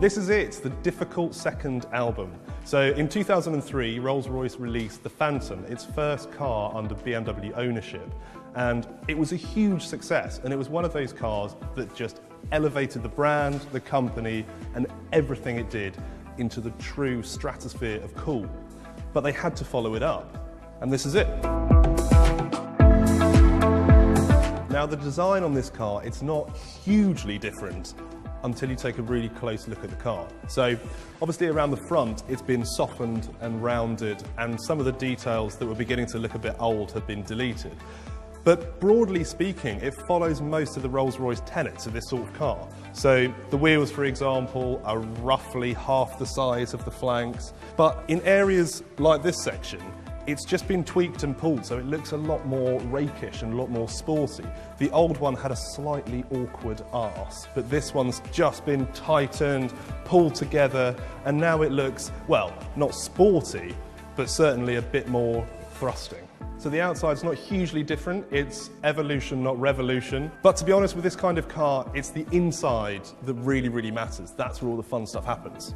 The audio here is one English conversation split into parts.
This is it, the difficult second album. So in 2003, Rolls-Royce released the Phantom, its first car under BMW ownership. And it was a huge success, and it was one of those cars that just elevated the brand, the company, and everything it did into the true stratosphere of cool. But they had to follow it up, and this is it. Now the design on this car, it's not hugely different until you take a really close look at the car. So obviously around the front it's been softened and rounded, and some of the details that were beginning to look a bit old have been deleted. But broadly speaking, it follows most of the Rolls-Royce tenets of this sort of car. So the wheels, for example, are roughly half the size of the flanks, but in areas like this section, it's just been tweaked and pulled, so it looks a lot more rakish and a lot more sporty. The old one had a slightly awkward arse, but this one's just been tightened, pulled together, and now it looks, well, not sporty, but certainly a bit more thrusting. So the outside's not hugely different, it's evolution, not revolution. But to be honest with this kind of car, it's the inside that really, really matters. That's where all the fun stuff happens.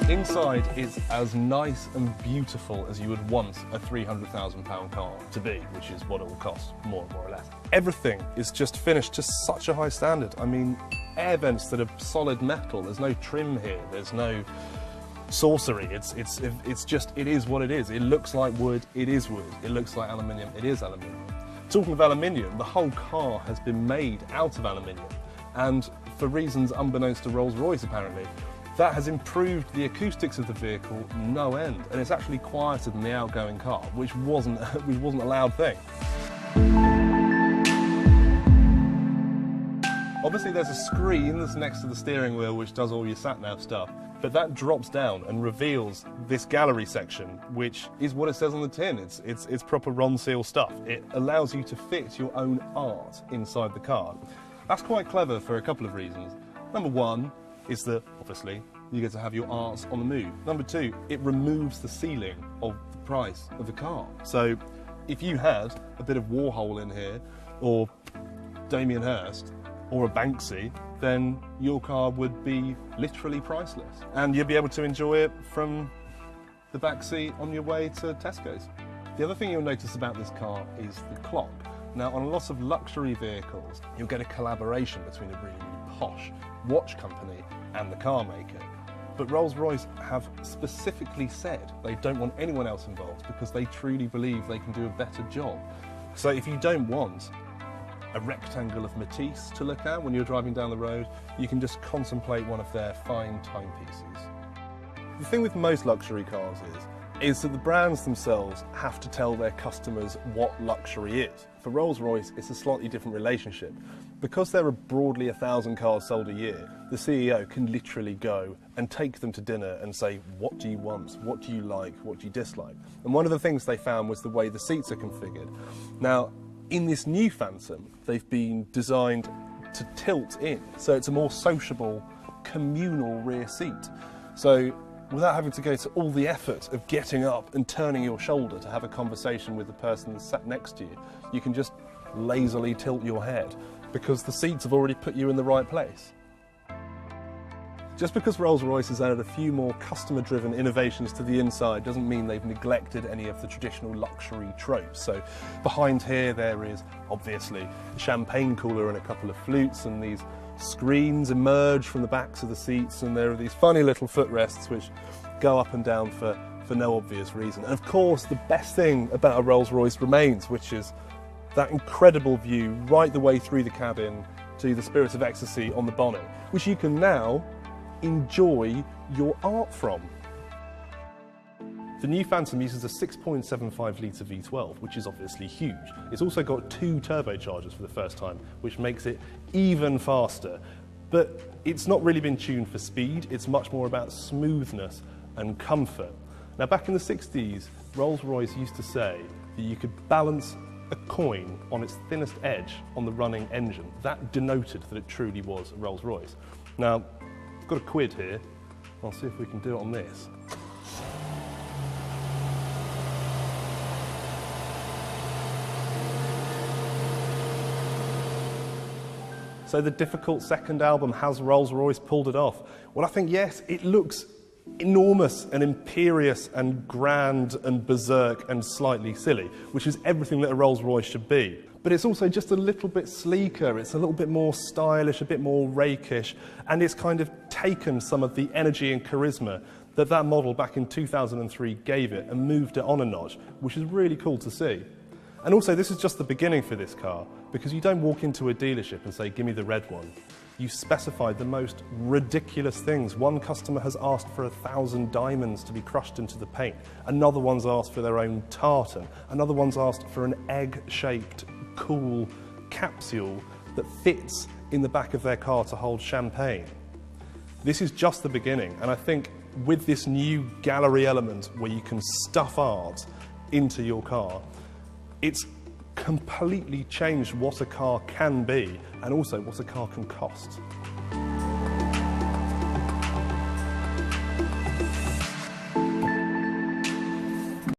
Inside is as nice and beautiful as you would want a £300,000 car to be, which is what it will cost, more or less. Everything is just finished to such a high standard. I mean, air vents that are solid metal, there's no trim here, there's no sorcery, it's just, it is what it is. It looks like wood, it is wood. It looks like aluminium, it is aluminium. Talking of aluminium, the whole car has been made out of aluminium, and for reasons unbeknownst to Rolls-Royce apparently, that has improved the acoustics of the vehicle no end, and it's actually quieter than the outgoing car, which wasn't a loud thing. Obviously there's a screen that's next to the steering wheel which does all your sat-nav stuff, but that drops down and reveals this gallery section, which is what it says on the tin. It's proper Ronseal stuff. It allows you to fit your own art inside the car. That's quite clever for a couple of reasons. Number one is that, obviously, you get to have your arts on the move. Number two, it removes the ceiling of the price of the car. So if you had a bit of Warhol in here, or Damien Hirst, or a Banksy, then your car would be literally priceless. And you'd be able to enjoy it from the back seat on your way to Tesco's. The other thing you'll notice about this car is the clock. Now, on a lot of luxury vehicles, you'll get a collaboration between a really, really posh watch company and the car maker. But Rolls-Royce have specifically said they don't want anyone else involved because they truly believe they can do a better job. So if you don't want a rectangle of Matisse to look at when you're driving down the road, you can just contemplate one of their fine timepieces. The thing with most luxury cars is that the brands themselves have to tell their customers what luxury is. For Rolls-Royce, it's a slightly different relationship. Because there are broadly 1,000 cars sold a year, the CEO can literally go and take them to dinner and say, what do you want? What do you like? What do you dislike? And one of the things they found was the way the seats are configured. Now, in this new Phantom, they've been designed to tilt in, so it's a more sociable, communal rear seat. So without having to go to all the effort of getting up and turning your shoulder to have a conversation with the person that's sat next to you, you can just lazily tilt your head because the seats have already put you in the right place. Just because Rolls-Royce has added a few more customer-driven innovations to the inside doesn't mean they've neglected any of the traditional luxury tropes. So behind here there is obviously a champagne cooler and a couple of flutes, and these screens emerge from the backs of the seats, and there are these funny little footrests which go up and down for no obvious reason. And of course the best thing about a Rolls-Royce remains, which is that incredible view right the way through the cabin to the Spirit of Ecstasy on the bonnet, which you can now enjoy your art from. The new Phantom uses a 6.75 litre V12, which is obviously huge. It's also got 2 turbochargers for the first time, which makes it even faster. But it's not really been tuned for speed, it's much more about smoothness and comfort. Now, back in the 60s, Rolls-Royce used to say that you could balance a coin on its thinnest edge on the running engine. That denoted that it truly was a Rolls-Royce. Now, I've got a quid here. I'll see if we can do it on this. So the difficult second album, has Rolls-Royce pulled it off? Well, I think yes, it looks enormous and imperious and grand and berserk and slightly silly, which is everything that a Rolls-Royce should be. But it's also just a little bit sleeker, it's a little bit more stylish, a bit more rakish, and it's kind of taken some of the energy and charisma that that model back in 2003 gave it and moved it on a notch, which is really cool to see. And also, this is just the beginning for this car, because you don't walk into a dealership and say, give me the red one. You specified the most ridiculous things. One customer has asked for 1,000 diamonds to be crushed into the paint. Another one's asked for their own tartan. Another one's asked for an egg-shaped, cool capsule that fits in the back of their car to hold champagne. This is just the beginning, and I think with this new gallery element where you can stuff art into your car, it's completely changed what a car can be and also what a car can cost.